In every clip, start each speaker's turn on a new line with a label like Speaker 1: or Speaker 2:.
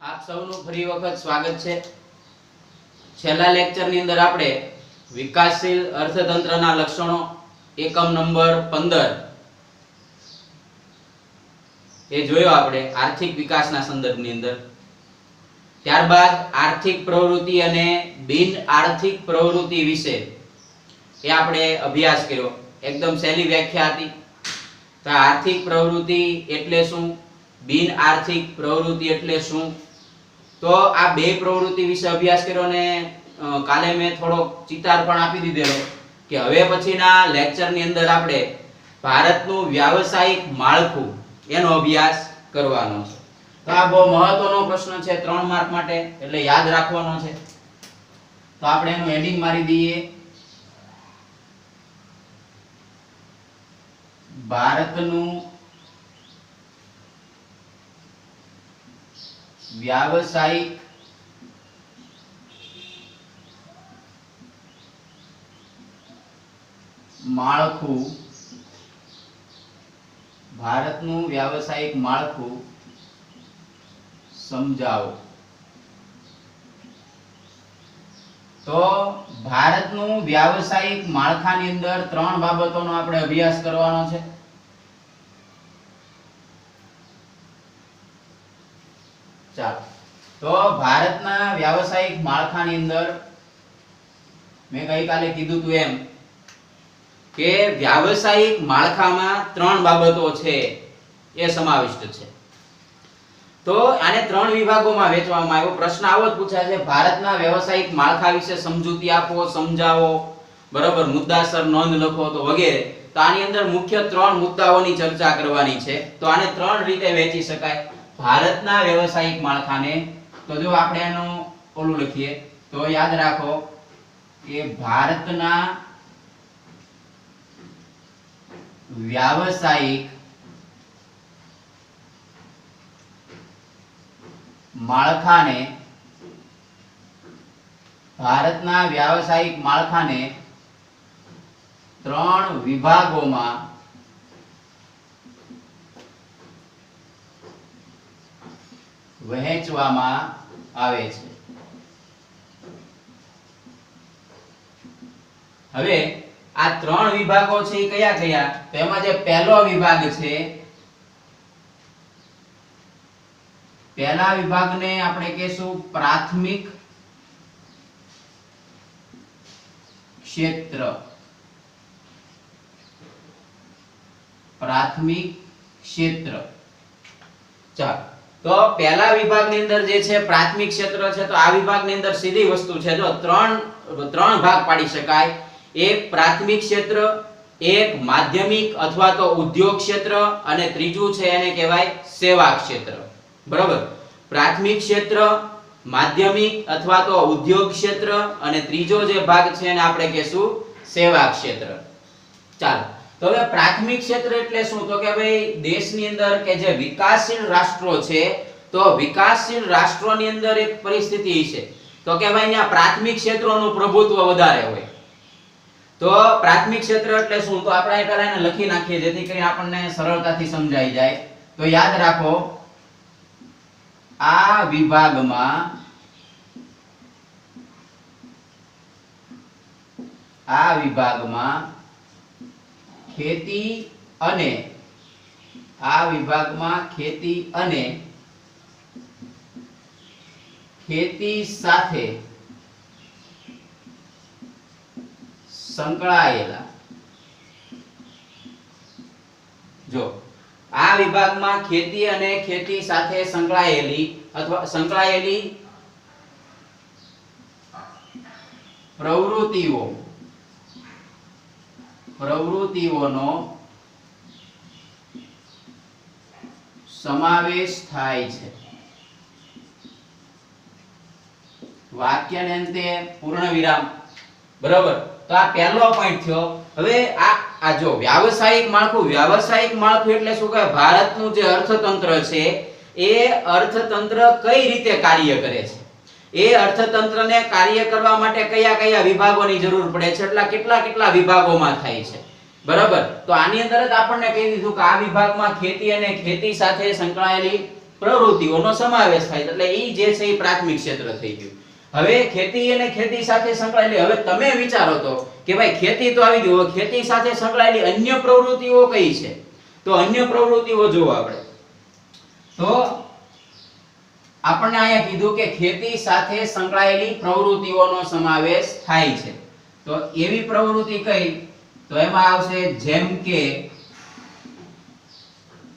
Speaker 1: આપ સૌનું ફરી વખત સ્વાગત છે। છેલ્લા લેક્ચરની અંદર આપણે વિકાસશીલ અર્થતંત્રના લક્ષણો એકમ નંબર 15 એ જોયો આપણે આર્થિક વિકાસના સંદર્ભની અંદર। ત્યારબાદ આર્થિક પ્રવૃત્તિ અને બિન આર્થિક પ્રવૃત્તિ વિશે એ આપણે અભ્યાસ કર્યો। એકદમ સહેલી વ્યાખ્યા હતી। તો આર્થિક પ્રવૃત્તિ એટલે શું, બિન આર્થિક પ્રવૃત્તિ એટલે શું, તો આ બે પ્રવૃત્તિ વિશે અભ્યાસ કર્યો ને કાલે મેં થોડો ચિતાર પણ આપી દીધેલો કે હવે પછીના લેક્ચરની અંદર આપણે ભારતનું વ્યાવસાયિક માળખું એનો અભ્યાસ કરવાનો છે। તો આ બહુ મહત્વનો પ્રશ્ન છે 3 માર્ક માટે, એટલે યાદ રાખવાનો છે। તો આપણે એનું હેડિંગ મારી દઈએ, ભારતનું व्यावसायिक माळखું, ભારતનું વ્યાવસાયિક માળખું સમજાવો। તો ભારતનું વ્યાવસાયિક માળખાની અંદર 3 બાબતોનો આપણે અભ્યાસ કરવાનો છે। ચાલો, તો ભારતના વ્યાવસાયિક માળખાની અંદર મેં ગઈકાલે કીધું હતું એમ કે વ્યાવસાયિક માળખામાં 3 બાબતો છે એ સમાવિષ્ટ છે। તો આને 3 વિભાગોમાં વહેંચવામાં આવ્યો। પ્રશ્ન આવો જ પૂછાય છે, ભારતના વ્યાવસાયિક માળખા વિશે સમજૂતી આપો, સમજાવો, બરાબર, મુદ્દાસર નોંધ લખો તો વગેરે। તો આની અંદર મુખ્ય 3 મુદ્દાઓની ચર્ચા કરવાની છે। તો આને 3 રીતે વહેંચી શકાય ભારતના વ્યાવસાયિક માળખાને। તો જો આપણે એનું ઓલું લખીએ તો યાદ રાખો કે ભારતના વ્યાવસાયિક માળખાને 3 વિભાગોમાં વહેંચવામાં આવે છે। હવે આ 3 વિભાગો છે એ કયા કયા? તો એમાં જે પહેલો વિભાગ છે, પહેલા વિભાગને આપણે કહેશું પ્રાથમિક ક્ષેત્ર। પ્રાથમિક ક્ષેત્ર, ચાલો, તો પહેલા વિભાગની અંદર જે છે પ્રાથમિક ક્ષેત્ર છે। તો આ વિભાગની અંદર સીધી વસ્તુ છે, જો ત્રણ ભાગ પાડી શકાય। એક પ્રાથમિક ક્ષેત્ર, એક માધ્યમિક અથવા તો ઉદ્યોગ ક્ષેત્ર, અને ત્રીજું છે એને કહેવાય સેવા ક્ષેત્ર, બરાબર। પ્રાથમિક ક્ષેત્ર, માધ્યમિક અથવા તો ઉદ્યોગ ક્ષેત્ર, અને ત્રીજો જે ભાગ છે એને આપણે કહેશું સેવા ક્ષેત્ર। ચાલો, તો હવે પ્રાથમિક ક્ષેત્ર એટલે શું? તો કે ભાઈ દેશની અંદર કે જે વિકાસશીલ રાષ્ટ્રો છે, તો વિકાસશીલ રાષ્ટ્રોની અંદર એક પરિસ્થિતિ છે તો કે ભાઈ અહીંયા પ્રાથમિક ક્ષેત્રોનું પ્રભુત્વ વધારે હોય। તો પ્રાથમિક ક્ષેત્ર એટલે શું? તો આપણે પહેલા એને લખી નાખીએ જેથી કરીને આપણને સરળતાથી સમજાઈ જાય। તો યાદ રાખો, આ વિભાગમાં ખેતી અને ખેતી સાથે સંકળાયેલા, જો આ વિભાગમાં ખેતી અને ખેતી સાથે સંકળાયેલી અથવા સંકળાયેલી પ્રવૃત્તિઓનો સમાવેશ થાય છે। વાક્યને અંતે પૂર્ણ વિરામ, બરાબર। તો આ પહેલો પોઈન્ટ થયો। હવે આ જો વ્યાવસાયિક માળખું એટલે શું કે ભારતનું જે અર્થતંત્ર છે એ અર્થતંત્ર કઈ રીતે કાર્ય કરે છે, એ અર્થતંત્રને કાર્ય કરવા માટે કયા કયા વિભાગોની જરૂર પડે છે, એટલા કેટલા વિભાગોમાં થાય છે, બરાબર। તો આની અંદર જ આપણને કહી દીધું કે આ વિભાગમાં ખેતી અને ખેતી સાથે સંકળાયેલી પ્રવૃત્તિઓનો સમાવેશ થાય એટલે ઈ જે છે એ પ્રાથમિક ક્ષેત્ર થઈ ગયું. હવે ખેતી અને ખેતી સાથે સંકળાયેલી, હવે તમે વિચારો તો કે ભાઈ ખેતી તો આવી ગયું, ખેતી સાથે સંકળાયેલી અન્ય પ્રવૃત્તિઓ કઈ છે? તો અન્ય પ્રવૃત્તિઓ જો આપણે તો આપણને અહીંયા કીધું કે ખેતી સાથે સંકળાયેલી પ્રવૃત્તિઓનો સમાવેશ થાય છે. તો એવી પ્રવૃત્તિ કઈ? તો એમાં આવશે જેમ કે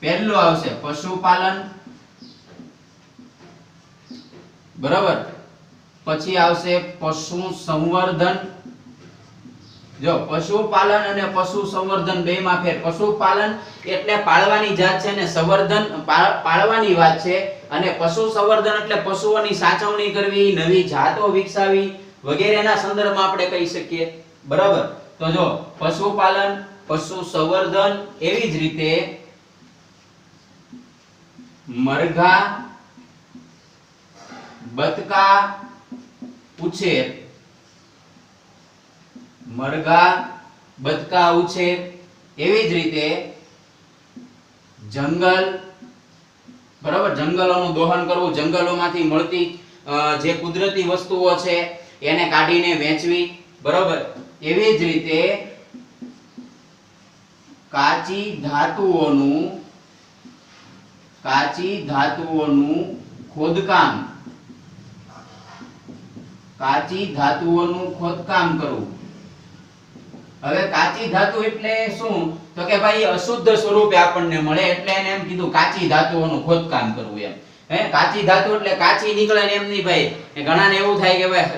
Speaker 1: પહેલું આવશે પશુપાલન, બરાબર. પછી આવશે પશુ સંવર્ધન. જો પશુપાલન અને પશુ સંવર્ધન બેમાં ફેર. પશુપાલન એટલે પાળવાની જાત છે અને સંવર્ધન પાળવાની વાત છે, અને પશુ સંવર્ધન એટલે પશુઓની સાચવણી કરવી, નવી જાતો વિકસાવી વગેરેના સંદર્ભમાં આપણે કહી શકીએ, બરાબર. તો જો પશુપાલન, પશુ સંવર્ધન, એવી જ રીતે મરઘા, બતકા ઉછેર, મરઘા બતકા ઉછેર, એવી જ રીતે જંગલ, બરાબર, જંગલોનું દોહન કરવું, જંગલોમાંથી મળતી જે કુદરતી વસ્તુઓ છે એને કાઢીને વેચવી, બરાબર. એવી જ રીતે કાચી ધાતુઓનું ખોદકામ, કાચી ધાતુઓનું ખોદકામ કરવું. હવે કાચી ધાતુ એટલે શું? તો કે ભાઈ અશુદ્ધ સ્વરૂપે આપણને મળે એટલે એને એમ કીધું કાચી ધાતુઓનું ખોદકામ કરવું એમ. કાચી ધાતુ એટલે કાચી નીકળે ને એમ નહીં ભાઈ. ઘણાને એવું થાય કે ભાઈ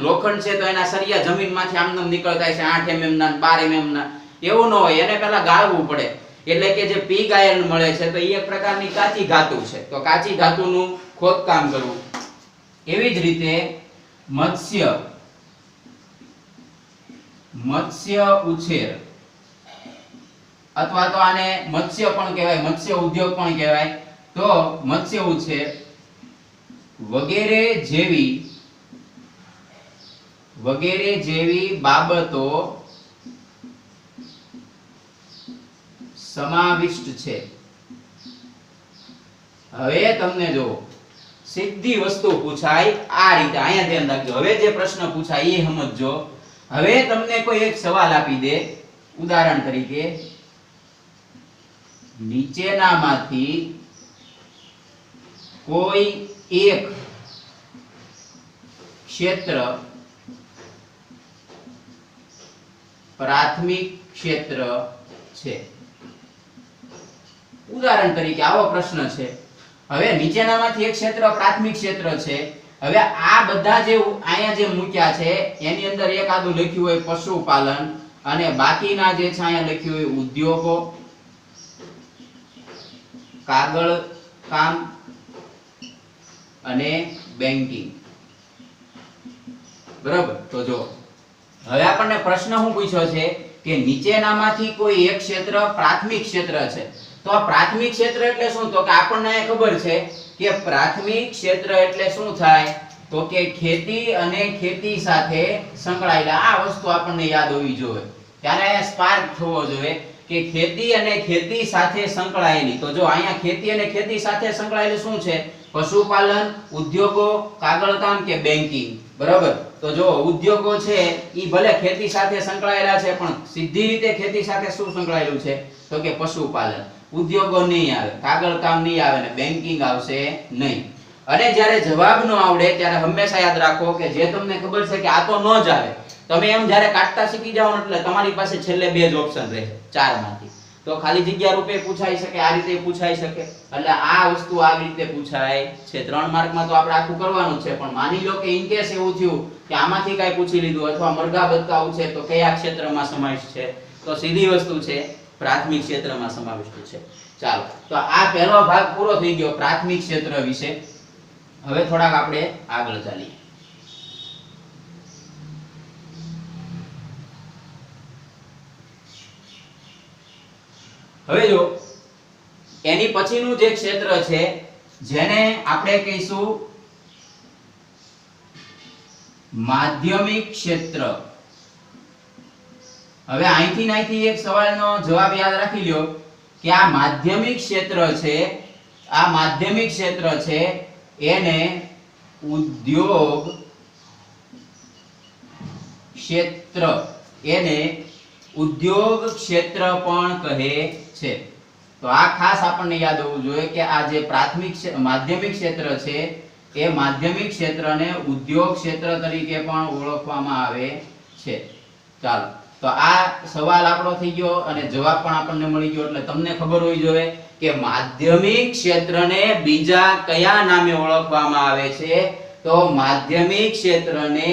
Speaker 1: લોખંડ છે તો એના સરિયા જમીનમાંથી આમનામ નીકળતા છે 8 mm ના 12 mm ના. એવું ન હોય, એને પહેલા ગાળવું પડે. એટલે કે જે પીગ આયર્ન મળે છે તો એ એક પ્રકારની કાચી ધાતુ છે. તો કાચી ધાતુનું ખોદકામ કરવું. એવી જ રીતે મત્સ્ય ઉછેર, અથવા તો આને મત્સ્ય પણ કહેવાય, મત્સ્ય ઉદ્યોગ પણ કહેવાય. તો મત્સ્ય ઉછેર વગેરે જેવી બાબતો સમાવિષ્ટ છે. હવે તમને જો સીધી વસ્તુ પૂછાય આ રીતે, અહીંયા ધ્યાન રાખજો. હવે જે પ્રશ્ન પૂછાય એ સમજજો. હવે તમને કોઈ એક સવાલ આપી દે, ઉદાહરણ તરીકે નીચેનામાંથી કોઈ એક ક્ષેત્ર પ્રાથમિક ક્ષેત્ર છે. ઉદાહરણ તરીકે આવો પ્રશ્ન છે. હવે નીચેનામાંથી એક ક્ષેત્ર પ્રાથમિક ક્ષેત્ર છે. હવે આ બધા જે અહીંયા જે મૂક્યા છે એની અંદર એક આદું લખ્યું હોય પશુપાલન, અને બાકીના જે છે અહીંયા લખ્યું હોય ઉદ્યોગો, કાગળ કામ અને બેંકિંગ, બરાબર. તો જો હવે આપણને પ્રશ્ન શું પૂછ્યો છે કે નીચેનામાંથી કોઈ એક ક્ષેત્ર પ્રાથમિક ક્ષેત્ર છે. તો આ પ્રાથમિક ક્ષેત્ર એટલે શું? તો કે આપણને ખબર છે કે પ્રાથમિક ક્ષેત્ર એટલે શું થાય? તો કે ખેતી અને ખેતી સાથે સંકળાયેલા. આ વસ્તુ આપણને યાદ હોવી જોઈએ, ત્યારે અહીંયા સ્પાર્ક થવો જોઈએ કે ખેતી અને ખેતી સાથે સંકળાયેલી. તો જો અહીંયા ખેતી અને ખેતી સાથે સંકળાયેલું શું છે? પશુપાલન, ઉદ્યોગો, કાગળકામ કે બેંકિંગ, બરાબર. તો જો ઉદ્યોગો છે ઈ ભલે ખેતી સાથે સંકળાયેલા છે, પણ સીધી રીતે ખેતી સાથે શું સંકળાયેલું છે? તો કે પશુપાલન. ઉદ્યોગો નહીં આવે, કાગળકામ નહીં આવે, ને બેંકિંગ આવશે નહીં. અને જ્યારે જવાબ ન આવડે ત્યારે હંમેશા યાદ રાખો કે જે તમને ખબર છે કે આ તો ન જ આવે, તમે એમ જ્યારે કાઢતા શીખી જાવ એટલે તમારી પાસે છેલ્લે 2 જ ઓપ્શન રહે 4 માંથી. તો ખાલી જગ્યા રૂપે પૂછાઈ શકે, આ રીતે પૂછાઈ શકે. એટલે આ વસ્તુ આવી રીતે પૂછાય છે. 3 માર્કમાં તો આપણે આખું કરવાનું છે, પણ માની લો કે ઇન કેસ એવું થયું કે આમાંથી કાઈ પૂછી લીધું, અથવા મરઘા બતકા છે તો કયા ક્ષેત્રમાં સમાવિષ્ટ છે? તો સીધી વસ્તુ છે પ્રાથમિક ક્ષેત્રમાં સમાવિષ્ટ છે. ચાલો, તો આ પહેલો ભાગ પૂરો થઈ ગયો પ્રાથમિક ક્ષેત્ર વિશે. હવે થોડાક આપણે આગળ ચાલીએ. હવે જો એની પછીનું જે ક્ષેત્ર છે જેને આપણે કહીશું માધ્યમિક ક્ષેત્ર. હવે અહીંથી એક સવાલનો જવાબ યાદ રાખી લ્યો કે આ માધ્યમિક ક્ષેત્ર છે, આ માધ્યમિક ક્ષેત્ર છે એને ઉદ્યોગ ક્ષેત્ર, એને ઉદ્યોગ ક્ષેત્ર પણ કહે છે. તો આ ખાસ આપણને યાદ હોવું જોઈએ કે આ જે માધ્યમિક ક્ષેત્ર છે એ માધ્યમિક ક્ષેત્રને ઉદ્યોગ ક્ષેત્ર તરીકે પણ ઓળખવામાં આવે છે. ચાલો, તો આ સવાલ આપણો થઈ ગયો અને જવાબ પણ આપણને મળી ગયો. એટલે તમને ખબર હોવી જોઈએ કે માધ્યમિક ક્ષેત્રને બીજા કયા નામે ઓળખવામાં આવે છે. તો માધ્યમિક ક્ષેત્રને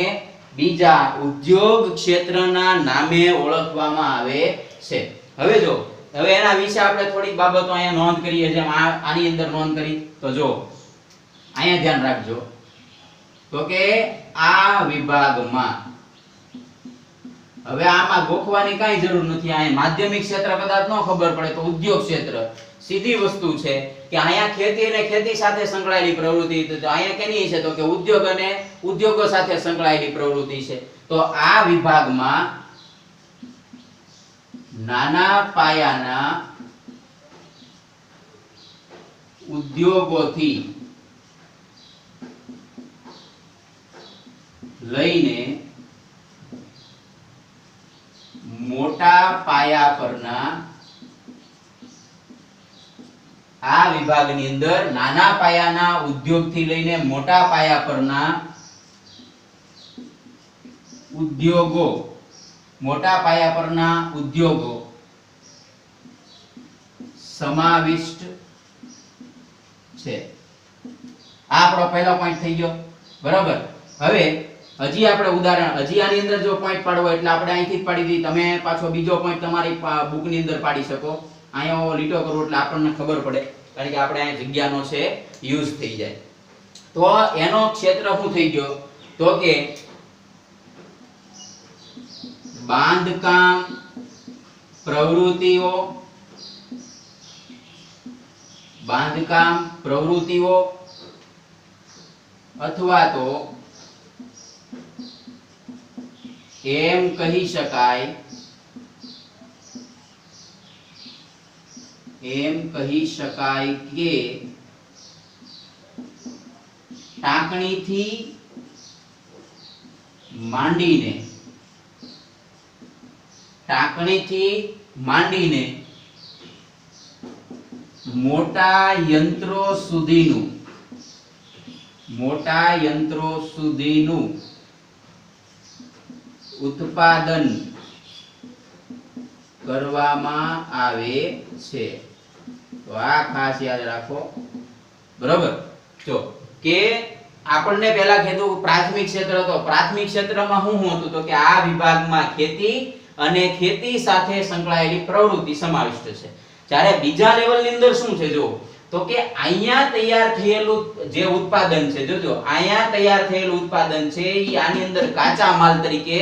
Speaker 1: બીજા ઉદ્યોગ ક્ષેત્રના નામે ઓળખવામાં આવે છે. હવે એના વિશે આપણે થોડીક બાબતો અહીંયા નોંધ કરીએ, જેમ આની અંદર નોંધ કરી. તો જો અહીંયા ધ્યાન રાખજો તો કે આ વિભાગમાં, હવે આમાં ગોખવાની કાંઈ જરૂર નથી. અહીંયા માધ્યમિક ક્ષેત્ર કદાચ ન ખબર પડે તો ઉદ્યોગ ક્ષેત્ર સીધી વસ્તુ છે કે અહીંયા ખેતી અને ખેતી સાથે સંકળાયેલી પ્રવૃત્તિ. તો અહીંયા કેની છે તો કે ઉદ્યોગ અને ઉદ્યોગો સાથે સંકળાયેલી પ્રવૃત્તિ છે. તો આ વિભાગમાં નાના પાયાના ઉદ્યોગોથી લઈને મોટા પાયા પરના, આ વિભાગની અંદર નાના પાયાના ઉદ્યોગથી લઈને મોટા પાયા પરના ઉદ્યોગો, મોટા પાયા પરના ઉદ્યોગો સમાવિષ્ટ છે. આ આપણો પહેલો પોઈન્ટ થઈ ગયો. બરાબર. હવે હજી આપણે ઉદાહરણ, હજી આની અંદર જો પોઈન્ટ પાડવો એટલે આપણે અહીંથી જ પાડી દઈએ. તમે પાછો બીજો પોઈન્ટ તમારી બુકની અંદર પાડી શકો. અહીંયા લીટો કરો એટલે આપણને ખબર પડે, કારણ કે આપણે અહીં જગ્યાનો છે યુઝ થઈ જાય. તો એનો ક્ષેત્ર શું થઈ ગયો તો કે બાંધકામ પ્રવૃત્તિઓ, બાંધકામ પ્રવૃત્તિઓ અથવા તો એમ કહી શકાય, એમ કહી શકાય કે ટાંકણીથી માંડીને, ટાંકણીથી માંડીને મોટા યંત્રો સુધીનું, મોટા યંત્રો સુધીનું ઉત્પાદન કરવામાં આવે છે. તો આ ખાસ યાદ રાખો. બરોબર. જો કે આપણને પહેલા કીધું પ્રાથમિક ક્ષેત્ર. તો પ્રાથમિક ક્ષેત્રમાં શું હતું તો કે આ વિભાગમાં ખેતી અને ખેતી સાથે સંકળાયેલી પ્રવૃત્તિ સમાવિષ્ટ છે. જ્યારે બીજા લેવલની અંદર શું છે જો તો કે અહીંયા તૈયાર થયેલું જે ઉત્પાદન છે, જોજો અહીંયા તૈયાર થયેલું ઉત્પાદન છે એ આની અંદર કાચા માલ તરીકે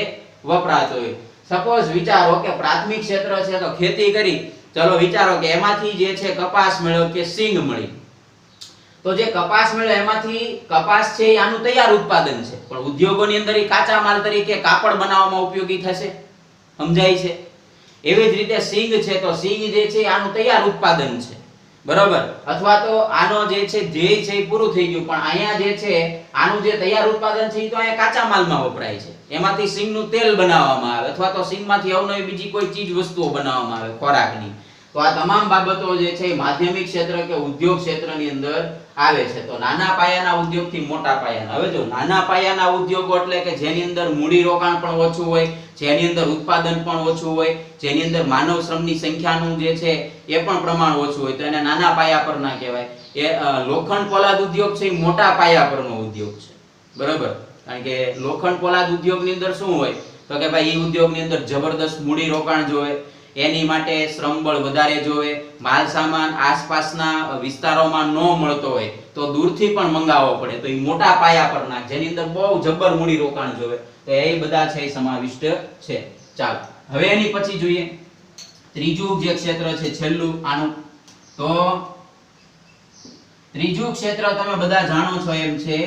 Speaker 1: વપરાતો હોય. સપોઝ વિચારો કે પ્રાથમિક ક્ષેત્ર છે તો ખેતી કરી, ચલો વિચારો કે એમાંથી જે છે કપાસ મળ્યો કે સિંગ મળી. તો જે કપાસ મળ્યો એમાંથી કપાસ છે એ આનું તૈયાર ઉત્પાદન છે, પણ ઉદ્યોગોની અંદર એ કાચા માલ તરીકે કાપડ બનાવવામાં ઉપયોગી થશે. સમજાય છે? એવી જ રીતે સિંગ છે તો સિંગ જે છે આનું તૈયાર ઉત્પાદન છે. બરોબર. અથવા તો આનો જે છે ધ્યેય છે એ પૂરું થઈ ગયું, પણ અહીંયા જે છે આનું જે તૈયાર ઉત્પાદન છે એ તો અહીંયા કાચા માલમાં વપરાય છે. એમાંથી સિંગનું તેલ બનાવવામાં આવે અથવા તો સિંગમાંથી અવનવી બીજી કોઈ ચીજ વસ્તુઓ બનાવવામાં આવે ખોરાકની. તો આ તમામ બાબતો જે છે માધ્યમિક ક્ષેત્ર કે ઉદ્યોગ ક્ષેત્રની અંદર આવે છે. તો નાના પાયાના ઉદ્યોગથી મોટા પાયાના. હવે જો નાના પાયાના ઉદ્યોગો એટલે કે જેની અંદર મૂડી રોકાણ પણ ઓછું હોય, જેની અંદર ઉત્પાદન પણ ઓછું હોય, જેની અંદર માનવ શ્રમની સંખ્યાનું જે છે એ પણ પ્રમાણ ઓછું હોય, તો એને નાના પાયા પરના કહેવાય. એ લોખંડ પોલાદ ઉદ્યોગ છે એ મોટા પાયા પરનો ઉદ્યોગ છે. બરાબર. કારણ કે લોખંડ પોલાદ ઉદ્યોગની અંદર શું હોય તો કે ભાઈ એ ઉદ્યોગની અંદર જબરદસ્ત મૂડી રોકાણ જોવે, એની માટે શ્રમબળ વધારે જોવે, માલ સામાન આસપાસના વિસ્તારોમાં ન મળતો હોય તો દૂરથી પણ મંગાવવો પડે. તો એ મોટા પાયા પરના જેની અંદર બહુ જબર મૂડી રોકાણ જોવે, તો એ બધા છે એ સમાવિષ્ટ છે. ચાલો હવે એની પછી જોઈએ ત્રીજું જે ક્ષેત્ર છે છેલ્લું આનું. તો ત્રીજું ક્ષેત્ર તમે બધા જાણો છો એમ છે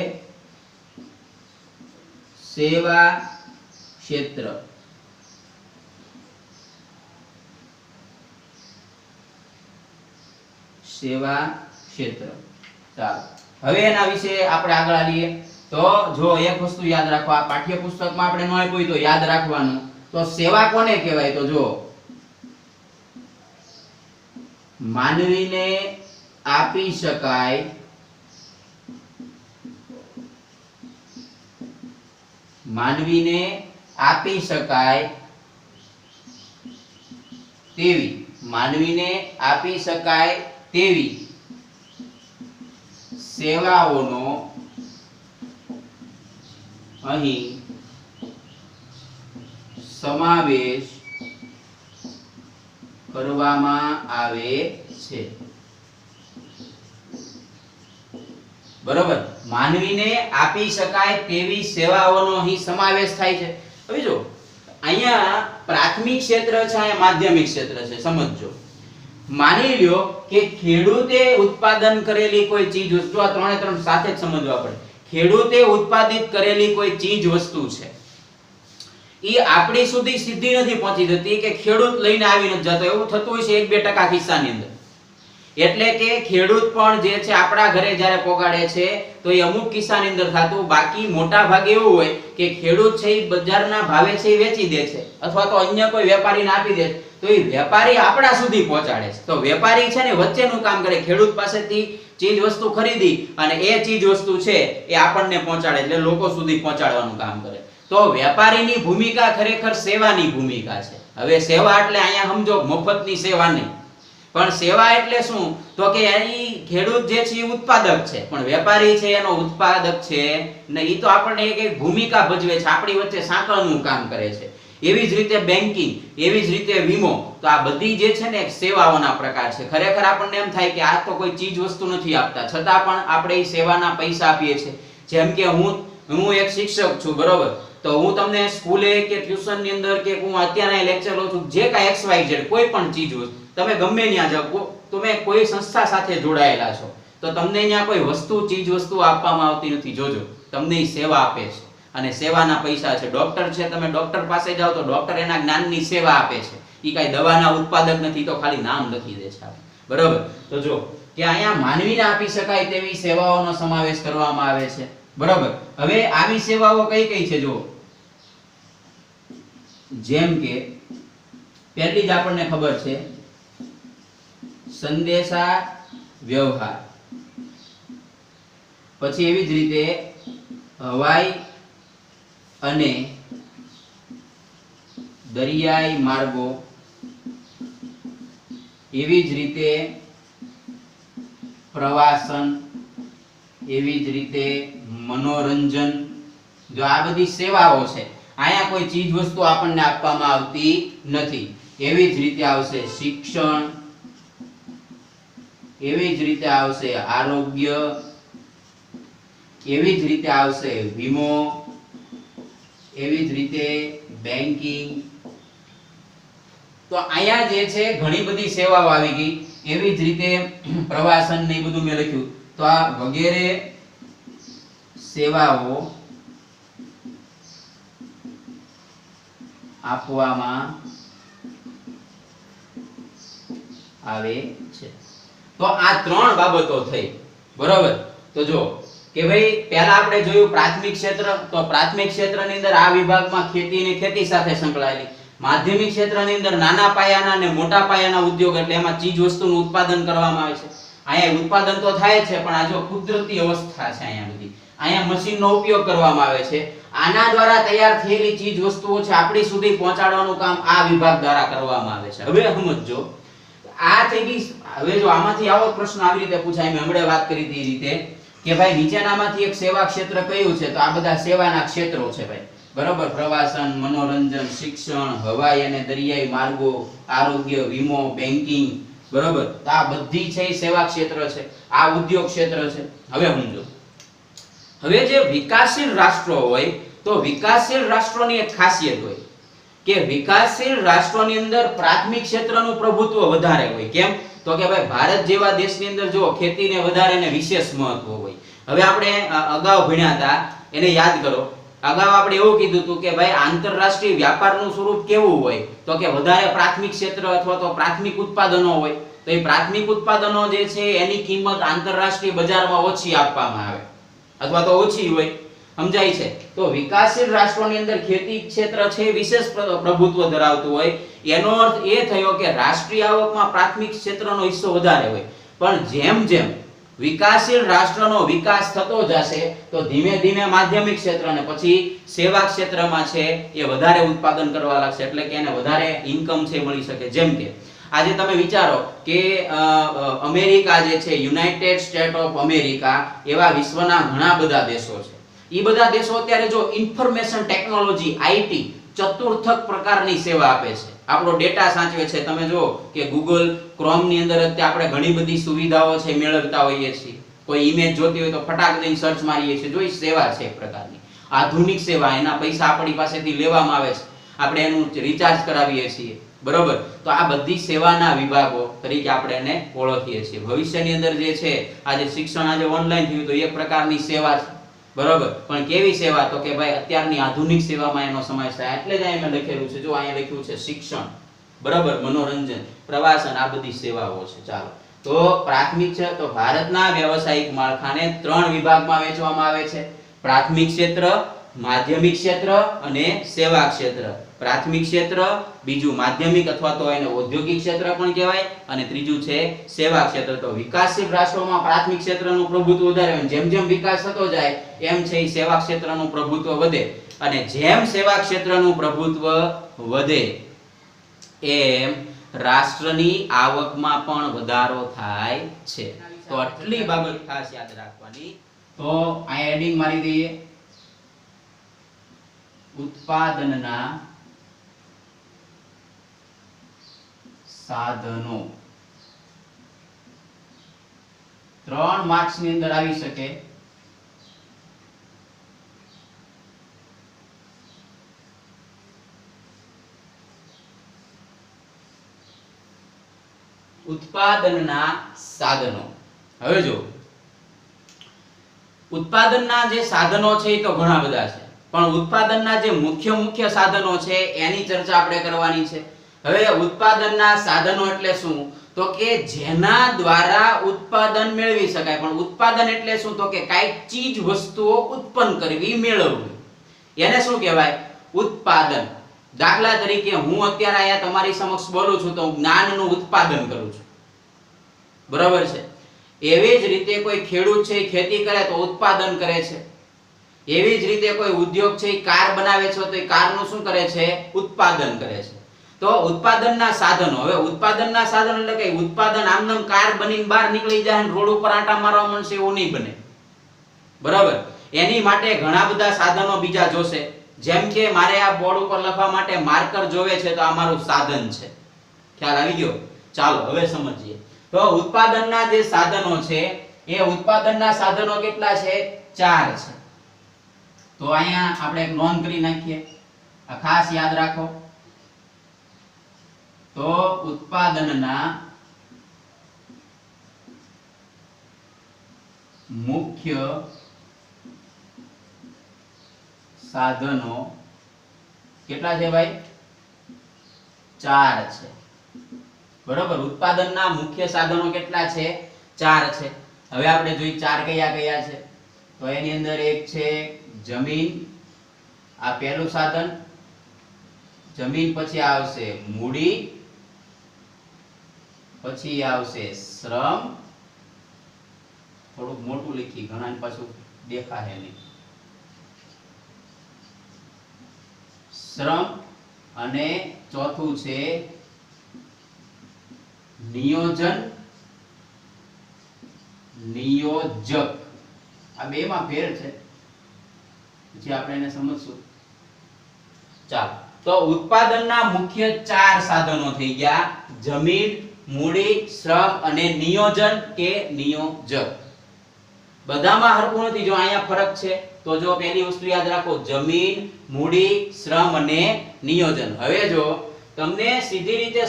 Speaker 1: સેવા ક્ષેત્ર. સેવા ક્ષેત્ર. ચાલો હવે એના વિશે આપણે આગળ આવીએ. તો જો એક વસ્તુ યાદ રાખો, આ પાઠ્યપુસ્તકમાં આપણે ન આપ્યું તો યાદ રાખવાનું. તો સેવા કોને કહેવાય? તો જો માનવીને આપી શકાય તેવી સેવાઓનો અહીં સમાવેશ કરવામાં આવે છે. બરોબર, માનવીને આપી શકાય તેવી સેવાઓનો અહીં સમાવેશ થાય છે. હવે જો અહીંયા પ્રાથમિક ક્ષેત્ર છે, અહીંયા માધ્યમિક ક્ષેત્ર છે. સમજજો, માની લ્યો કે ખેડૂતે ઉત્પાદન કરેલી કોઈ ચીજ વસ્તુ, આ ત્રણે ત્રણ સાથે જ સમજવા પડે. ખેડૂતે ઉત્પાદિત કરેલી કોઈ ચીજ વસ્તુ છે, ઈ આપણી સુધી સીધી નથી પહોંચી જતી કે ખેડૂત લઈને આવી નથી જતો. એવું થતું હોય છે 1-2% કિસ્સાની અંદર. એટલે કે ખેડૂત પણ જે છે આપણા ઘરે જ્યારે પોગાડે છે તો એ અમુક કિસ્સાની અંદર થતું. બાકી મોટા ભાગે એવું હોય કે ખેડૂત છે એ બજારના ભાવે છે એ વેચી દે છે, અથવા તો અન્ય કોઈ વેપારીને આપી દે, તો એ વેપારી આપણા સુધી પહોંચાડે છે. તો વેપારી છે ને વચ્ચેનું કામ કરે, ખેડૂત પાસેથી ચીજ વસ્તુ ખરીદી અને એ ચીજ વસ્તુ છે એ આપણને પહોંચાડે, એટલે લોકો સુધી પહોંચાડવાનું કામ કરે. તો વેપારીની ભૂમિકા ખરેખર સેવાની ભૂમિકા છે. હવે સેવા એટલે અહીંયા સમજો મફતની સેવા નહીં, પણ સેવા એટલે શું? તો કે અહીં ખેડૂત જે છે એ ઉત્પાદક છે, પણ વેપારી છે એનો ઉત્પાદક છે ને, એ તો આપણને એક ભૂમિકા ભજવે છે, આપણી વચ્ચે સાંકળનું કામ કરે છે. એવી જ રીતે બેન્કિંગ, એવી જ રીતે વીમો, તો આ બધી જે છે ને એક સેવાઓના પ્રકાર છે. ખરેખર આપણને એમ થાય કે આ તો કોઈ ચીજ વસ્તુ નથી આપતા, છતાં પણ આપણે એ સેવાના પૈસા આપીએ છીએ. જેમ કે હું એક શિક્ષક છું, બરોબર, તો હું તમને સ્કૂલે કે ટ્યુશન ની અંદર કે હું અત્યારે લેક્ચર લઉં છું, જે કાંઈ XYZ કોઈ પણ ચીજ વસ્તુ તમે ગમે ત્યાં જાઓ, તમે કોઈ સંસ્થા સાથે જોડાયેલા છો, તો તમને અહીંયા કોઈ વસ્તુ ચીજ વસ્તુ આપવામાં આવતી નથી. જોજો, તમને એ સેવા આપે છે અને સેવાના પૈસા છે. ડોક્ટર છે, તમે ડોક્ટર પાસે જાઓ તો ડોક્ટર એના જ્ઞાનની સેવા આપે છે. એ કાંઈ દવાના ઉત્પાદક નથી, તો ખાલી નામ લખી દે છે. બરોબર, તો જો કે અહીંયા માનવીને આપી શકાય તેવી સેવાઓનો સમાવેશ કરવામાં આવે છે. બરોબર, હવે આવી સેવાઓ કઈ કઈ છે? જો જેમ કે પહેલી જ આપણને ખબર છે સંદેશા વ્યવહાર, પછી એવી જ રીતે હવાઈ અને દરિયાઈ માર્ગો, એવી જ રીતે પ્રવાસન, એવી જ રીતે મનોરંજન. જો આ બધી સેવાઓ છે, અહીંયા કોઈ ચીજ વસ્તુ આપણને આપવામાં આવતી નથી. એવી જ રીતે આવશે શિક્ષણ, એવી જ રીતે આવશે આરોગ્ય, એવી જ રીતે આવશે વીમો, એવી જ રીતે બેન્કિંગ. તો અહીંયા જે છે ઘણી બધી સેવાઓ આવી ગઈ. એવી જ રીતે પ્રવાસન ને બધું મેં લખ્યું. તો આ વગેરે સેવાઓ આપવામાં આવે છે. તો આ ત્રણ બાબતો થઈ. બરોબર, તો જો કે ભાઈ પહેલા આપણે જોયું પ્રાથમિક ક્ષેત્ર. તો પ્રાથમિક ક્ષેત્રની અંદર આ વિભાગમાં ખેતી અને ખેતી સાથે સંકળાયેલી. માધ્યમિક ક્ષેત્રની અંદર નાના પાયાના અને મોટા પાયાના ઉદ્યોગ, એટલે એમાં ચીજ વસ્તુનું ઉત્પાદન કરવામાં આવે છે. અહીંયા ઉત્પાદન તો થાય છે, પણ આ જો કુદરતી અવસ્થા છે અહીંયા બધી, અહીંયા મશીનનો ઉપયોગ કરવામાં આવે છે. આના દ્વારા તૈયાર થયેલી ચીજ વસ્તુઓ છે આપણી સુધી પહોંચાડવાનું કામ આ વિભાગ દ્વારા કરવામાં આવે છે. હવે સમજો, આ થઈ ગઈ. હવે જો આમાંથી આવો પ્રશ્ન આવી રીતે પૂછાય, મેં હમણાં વાત કરી હતી એ રીતે કે ભાઈ નીચેનામાંથી એક સેવા ક્ષેત્ર કયું છે? તો આ બધા સેવાના ક્ષેત્રો છે ભાઈ. બરોબર, પ્રવાસન, મનોરંજન, શિક્ષણ, હવાઈ અને દરિયાઈ માર્ગો, આરોગ્ય, વીમો, બેન્કિંગ. બરોબર, તો આ બધી છે એ સેવા ક્ષેત્ર છે, આ ઉદ્યોગ ક્ષેત્ર છે. હવે સમજો, હવે જે વિકાસશીલ રાષ્ટ્રો હોય, તો વિકાસશીલ રાષ્ટ્રોની એક ખાસિયત હોય કે વિકાસશીલ રાષ્ટ્રોની અંદર પ્રાથમિક ક્ષેત્રનું પ્રભુત્વ વધારે હોય. કેમ? તો કે ભાઈ ભારત જેવા દેશની અંદર જો ખેતીને વધારે ને વિશેષ મહત્વ હોય. હવે આપણે અગાઉ ભણ્યા હતા, એને યાદ કરો. અગાઉ આપણે એવું કીધું હતું કે ભાઈ આંતરરાષ્ટ્રીય વ્યાપારનું સ્વરૂપ કેવું હોય? તો કે વધારે પ્રાથમિક ક્ષેત્ર અથવા તો પ્રાથમિક ઉત્પાદનો હોય. તો એ પ્રાથમિક ઉત્પાદનો જે છે એની કિંમત આંતરરાષ્ટ્રીય બજારમાં ઓછી આપવામાં આવે અથવા તો ઓછી હોય, સમજાય છે? તો વિકાસશીલ રાષ્ટ્રોની અંદર ખેતી ક્ષેત્ર છે વિશેષ પ્રભુત્વ ધરાવતું હોય, એનો અર્થ એ થયો કે રાષ્ટ્રીય આવકમાં પ્રાથમિક ક્ષેત્રનો હિસ્સો વધારે હોય, પણ જેમ જેમ વિકાસશીલ રાષ્ટ્રનો વિકાસ થતો જશે તો ધીમે ધીમે માધ્યમિક ક્ષેત્ર અને પછી સેવા ક્ષેત્રમાં છે એ વધારે ઉત્પાદન કરવા લાગશે, એટલે કે એને વધારે ઇન્કમ છે મળી શકે. જેમ કે આજે તમે વિચારો કે અમેરિકા જે છે, યુનાઇટેડ સ્ટેટ ઓફ અમેરિકા, એવા વિશ્વના ઘણા બધા દેશો છે. એ બધા દેશો અત્યારે જો ઇન્ફોર્મેશન ટેકનોલોજી આઈટી ચતુર્થક પ્રકારની સેવા આપે છે, આપણો ડેટા સાચવે છે. તમે જો કે ગૂગલ ક્રોમ ની અંદર અત્યારે આપણે ઘણી બધી સુવિધાઓ છે મેળવતા હોઈએ છીએ. કોઈ ઇમેજ જોતી હોય તો ફટાક દઈને સર્ચ મારીએ છીએ, જો એ સેવા છે એક પ્રકારની આધુનિક સેવા. એના પૈસા આપણી પાસેથી લેવામાં આવે છે, આપણે એનું રિચાર્જ કરાવીએ છીએ, બરોબર? તો આ બધી સેવાના વિભાગો તરીકે આપણે એને ઓળખીએ છીએ. ભવિષ્યની અંદર જે છે આજે શિક્ષણ આજે ઓનલાઈન થયું તો એક પ્રકારની સેવા છે, બરોબર? પણ કેવી સેવા? તો કે ભાઈ અત્યારની આધુનિક સેવામાં એનો સમાવેશ થાય. એટલે જ અહીંયા લખેલું છે, જો અહીંયા લખ્યું છે શિક્ષણ, બરોબર, મનોરંજન, પ્રવાસન, આ બધી સેવાઓ છે. ચાલો, તો પ્રાથમિક છે તો ભારતના વ્યવસાયિક માળખાને 3 વિભાગમાં વહેંચવામાં આવે છે: પ્રાથમિક ક્ષેત્ર, માધ્યમિક ક્ષેત્ર અને સેવા ક્ષેત્ર. પ્રાથમિક ક્ષેત્ર, બીજું માધ્યમિક અથવા તો એને ઔદ્યોગિક ક્ષેત્ર પણ કહેવાય, અને ત્રીજું છે સેવા ક્ષેત્ર. તો વિકાસશીલ રાષ્ટ્રોમાં પ્રાથમિક ક્ષેત્રનું પ્રભુત્વ વધારે હોય, જેમ જેમ વિકાસ થતો જાય એમ છે સેવા ક્ષેત્રનું પ્રભુત્વ વધે, અને જેમ સેવા ક્ષેત્રનું પ્રભુત્વ વધે એમ રાષ્ટ્રની આવકમાં પણ વધારો થાય છે. તો આટલી બાબત ખાસ યાદ રાખવાની. તો અહીંયા હેડિંગ મારી દઈએ, ઉત્પાદનના સાધનો. 3 માર્ક્સ ની અંદર આવી શકે. ઉત્પાદનના સાધનો. હવે જો ઉત્પાદનના જે સાધનો છે એ તો ઘણા બધા છે, પણ ઉત્પાદનના જે મુખ્ય સાધનો છે એની ચર્ચા આપણે કરવાની છે. હવે ઉત્પાદનના સાધનો એટલે શું? તો કે જેના દ્વારા ઉત્પાદન મેળવી શકાય. પણ ઉત્પાદન એટલે શું? તો કે કાંઈક ચીજ વસ્તુઓ ઉત્પન્ન કરવી, મેળવવી, એને શું કહેવાય? ઉત્પાદન. દાખલા તરીકે હું અત્યારે અહીંયા તમારી સમક્ષ બોલું છું તો જ્ઞાનનું ઉત્પાદન કરું છું, બરાબર છે? એવી જ રીતે કોઈ ખેડૂત છે ખેતી કરે તો ઉત્પાદન કરે છે. એવી જ રીતે કોઈ ઉદ્યોગ છે કાર બનાવે છે તો એ કારનું શું કરે છે? ઉત્પાદન કરે છે. તો ઉત્પાદનના સાધનો. હવે ઉત્પાદનના સાધનો એટલે કે ઉત્પાદન આમનામ કાર બનીને બહાર નીકળી જાય ને રોડ ઉપર આંટા મારવા મળશે એવું નહીં બને, બરાબર? એની માટે ઘણા બધા સાધનો બીજા જોશે. જેમ કે મારે આ બોર્ડ ઉપર લખવા માટે માર્કર જોવે છે તો આ મારું સાધન છે. ખ્યાલ આવી ગયો? ચાલો હવે સમજીએ. તો ઉત્પાદનના જે સાધનો છે એ ઉત્પાદનના સાધનો કેટલા છે? 4 છે. તો અહીંયા આપણે એક નોંધ કરી નાખીએ, આ ખાસ યાદ રાખો. તો ઉત્પાદનના મુખ્ય સાધનો કેટલા છે ભાઈ? 4 છે, બરોબર? ઉત્પાદનના મુખ્ય સાધનો કેટલા છે? 4 છે. હવે આપણે જોઈએ 4 કયા કયા છે. તો એની અંદર એક છે જમીન, આ પહેલું સાધન. જમીન પછી આવશે મૂડી, પછી આવશે શ્રમ. થોડુંક મોટું લખી, ઘણા પાછું દેખાશે નહીં. શ્રમ, અને ચોથું છે નિયોજન, નિયોજક. આ બે માં ફેર છે, પછી આપણે એને સમજશું. ચાલો, તો ઉત્પાદનના મુખ્ય 4 સાધનો થઈ ગયા: જમીન, મૂડી, શ્રમ અને નિયોજન કે નિયોજક. બધામાં હરખું નથી. જો અહીંયા ફરક છે તો જો પહેલી વસ્તુ યાદ રાખો, જમીન, મૂડી, શ્રમ અને નિયોજન. હવે જો તમને સીધી રીતે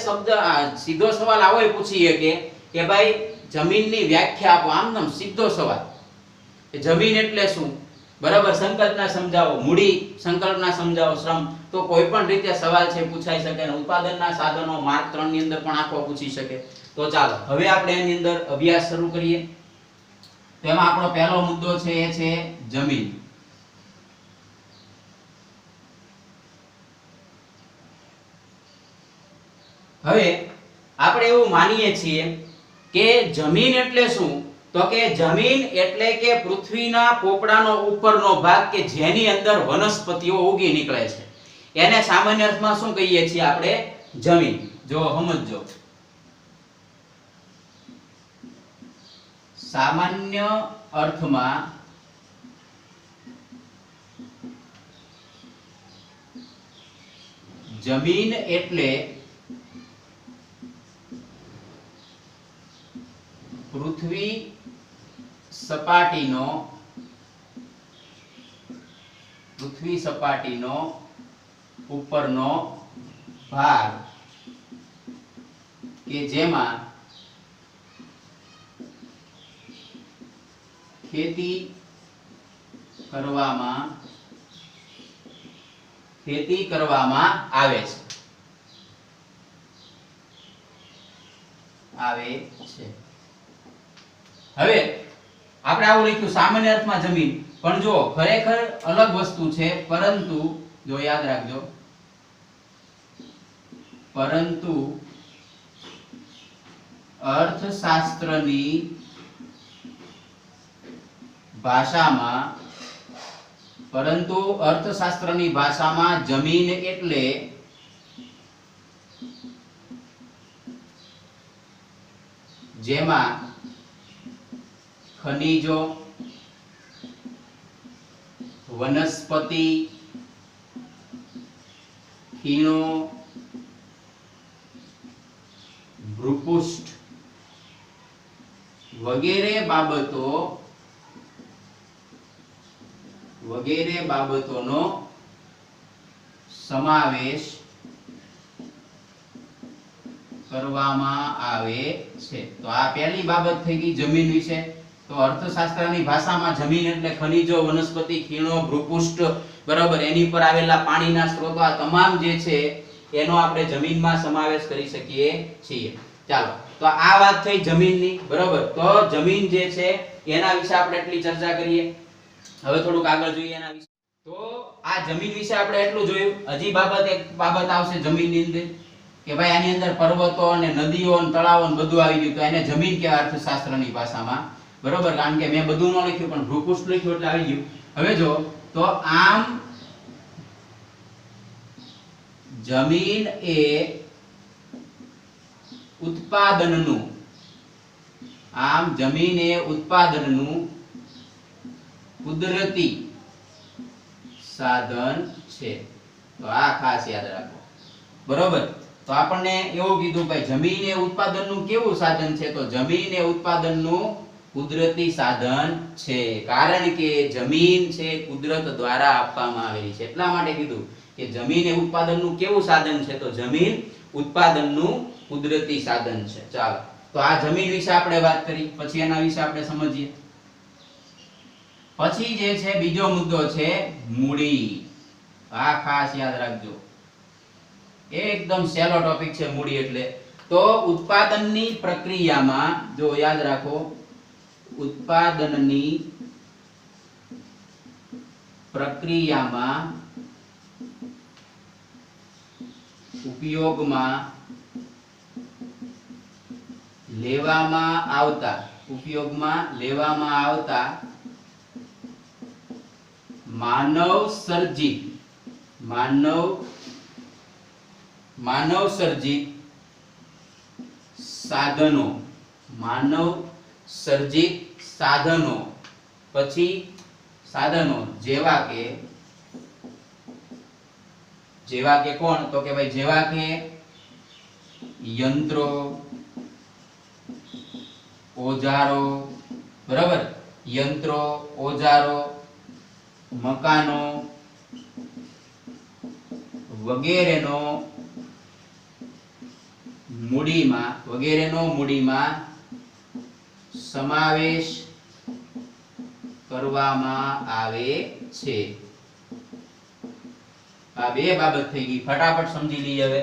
Speaker 1: સીધો સવાલ આવો પૂછીએ કે ભાઈ જમીનની વ્યાખ્યા આપો, આમ નામ સીધો સવાલ. જમીન એટલે શું? બરાબર, સંકલ્પના સમજાવો. મૂડી, સંકલ્પના સમજાવો. શ્રમ, તો કોઈ પણ રીતે સવાલ છે પૂછાઈ શકે. અને ઉત્પાદનના સાધનો માર્ક 3 ની અંદર પણ આખો પૂછી શકે. તો ચાલો હવે આપણે એની અંદર અભ્યાસ શરૂ કરીએ. તો એમાં આપણો પહેલો મુદ્દો છે એ છે જમીન. હવે આપણે એવું માનીએ છીએ કે જમીન એટલે શું? તો કે જમીન એટલે કે પૃથ્વીના પોપડાનો ઉપરનો ભાગ કે જેની અંદર વનસ્પતિઓ ઉગી નીકળે છે એને સામાન્ય અર્થમાં શું કહીએ છીએ આપણે? જમીન. જો સમજો, સામાન્ય અર્થમાં જમીન એટલે પૃથ્વી સપાટીનો ઉપરનો ભાગ કે જેમાં ખેતી કરવામાં આવે છે. હવે આપણે આવું લખ્યું સામાન્ય અર્થમાં જમીન, પણ જો ખરેખર અલગ વસ્તુ છે. પરંતુ જો યાદ રાખજો, પરંતુ અર્થશાસ્ત્રની ભાષામાં જમીન એટલે જેમાં ખનિજો, વનસ્પતિ, ખીણો, ભૂપૃષ્ઠ વગેરે બાબતોનો સમાવેશ કરવામાં આવે છે. તો આ પહેલી બાબત થઈ ગઈ જમીન વિશે. તો અર્થશાસ્ત્રની ભાષામાં જમીન એટલે ખનિજો, વનસ્પતિ, ખીણો, ભૂપૃષ્ઠ, બરાબર, એની પર આવેલા પાણીના સ્ત્રોતો, આ તમામ જે છે એનો આપણે જમીનમાં સમાવેશ કરી શકીએ છીએ. ચાલો, તો આ વાત થઈ જમીનની, બરાબર. તો જમીન જે છે એના વિશે આપણે એટલી ચર્ચા કરીએ. હવે થોડુંક આગળ જોઈએ એના વિશે. તો આ જમીન વિશે આપણે એટલું જોયું. હજી એક બાબત આવશે જમીનની અંદર કે ભાઈ આની અંદર પર્વતો અને નદીઓ અને તળાવો ને બધું આવી ગયું, તો એને જમીન કહેવાય અર્થશાસ્ત્રની ભાષામાં, બરોબર. કારણ કે મેં બધું ન લખ્યું પણ ભૂપૃષ્ઠ લખ્યું એટલે આવી ગયું. હવે જો તો આમ જમીન એ ઉત્પાદનનું કુદરતી સાધન છે. તો આ ખાસ યાદ રાખો, બરોબર. તો આપણને એવું કીધું ભાઈ જમીન એ ઉત્પાદનનું કેવું સાધન છે? તો જમીન એ ઉત્પાદનનું કુદરતી સાધન છે. કારણ કે જમીન છે કુદરત દ્વારા આપવામાં આવેલી છે, એટલા માટે કીધું કે જમીન એ ઉત્પાદનનું કેવું સાધન છે? તો જમીન ઉત્પાદનનું કુદરતી સાધન છે. ચાલો, તો આ જમીન વિશે આપણે વાત કરી, પછી એના વિશે આપણે સમજીએ. પછી જે છે બીજો મુદ્દો છે મૂડી. આ ખાસ યાદ રાખજો, એકદમ સહેલો ટોપિક છે મૂડી એટલે. તો ઉત્પાદનની પ્રક્રિયામાં, જો યાદ રાખો, ઉત્પાદનની પ્રક્રિયામાં ઉપયોગમાં લેવામાં આવતા માનવ સર્જિત સાધનો, પછી સાધનો જેવા કે કોણ? તો કે ભાઈ જેવા કે યંત્રો, ઓજારો, બરાબર, યંત્રો, ઓજારો, મકાનો વગેરેનો મૂડીમાં સમાવેશ કરવામાં આવે છે. આ બે બાબત થઈ ગઈ, ફટાફટ સમજી લઈએ. હવે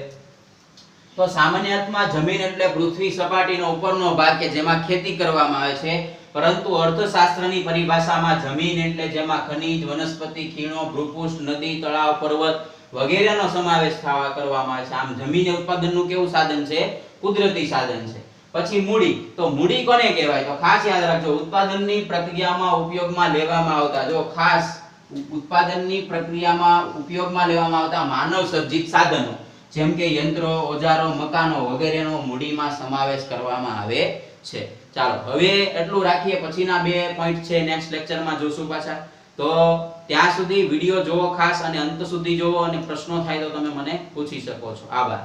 Speaker 1: તો સામાન્ય અર્થમાં જમીન એટલે પૃથ્વી સપાટીનો ઉપરનો ભાગ કે જેમાં ખેતી કરવામાં આવે છે, પરંતુ અર્થશાસ્ત્રની પરિભાષામાં જમીન એટલે જેમાં ખનિજ, વનસ્પતિ, ખીણો, ભૂપૃષ્ઠ, નદી, તળાવ, પર્વત વગેરેનો સમાવેશ કરવામાં આવે છે. આમ જમીન એ ઉત્પાદનનું કેવું સાધન છે? કુદરતી સાધન છે. પછી મૂડી, તો મૂડી કોને કહેવાય? તો ખાસ યાદ રાખજો, ઉત્પાદનની પ્રક્રિયામાં ઉપયોગમાં લેવામાં આવતા, જો ખાસ ઉત્પાદનની પ્રક્રિયામાં ઉપયોગમાં લેવામાં આવતા માનવ સર્જિત સાધનો જેમ કે યંત્રો, ઓજારો, મકાનો વગેરેનો મૂડીમાં સમાવેશ કરવામાં આવે છે. ચાલો હવે એટલું રાખીએ, પછીના 2 પોઈન્ટ છે નેક્સ્ટ લેક્ચરમાં જોશું પાછા. તો ત્યાં સુધી વિડિયો જોવો ખાસ અને અંત સુધી જોવો, અને પ્રશ્નો થાય તો તમે મને પૂછી શકો છો. આભાર.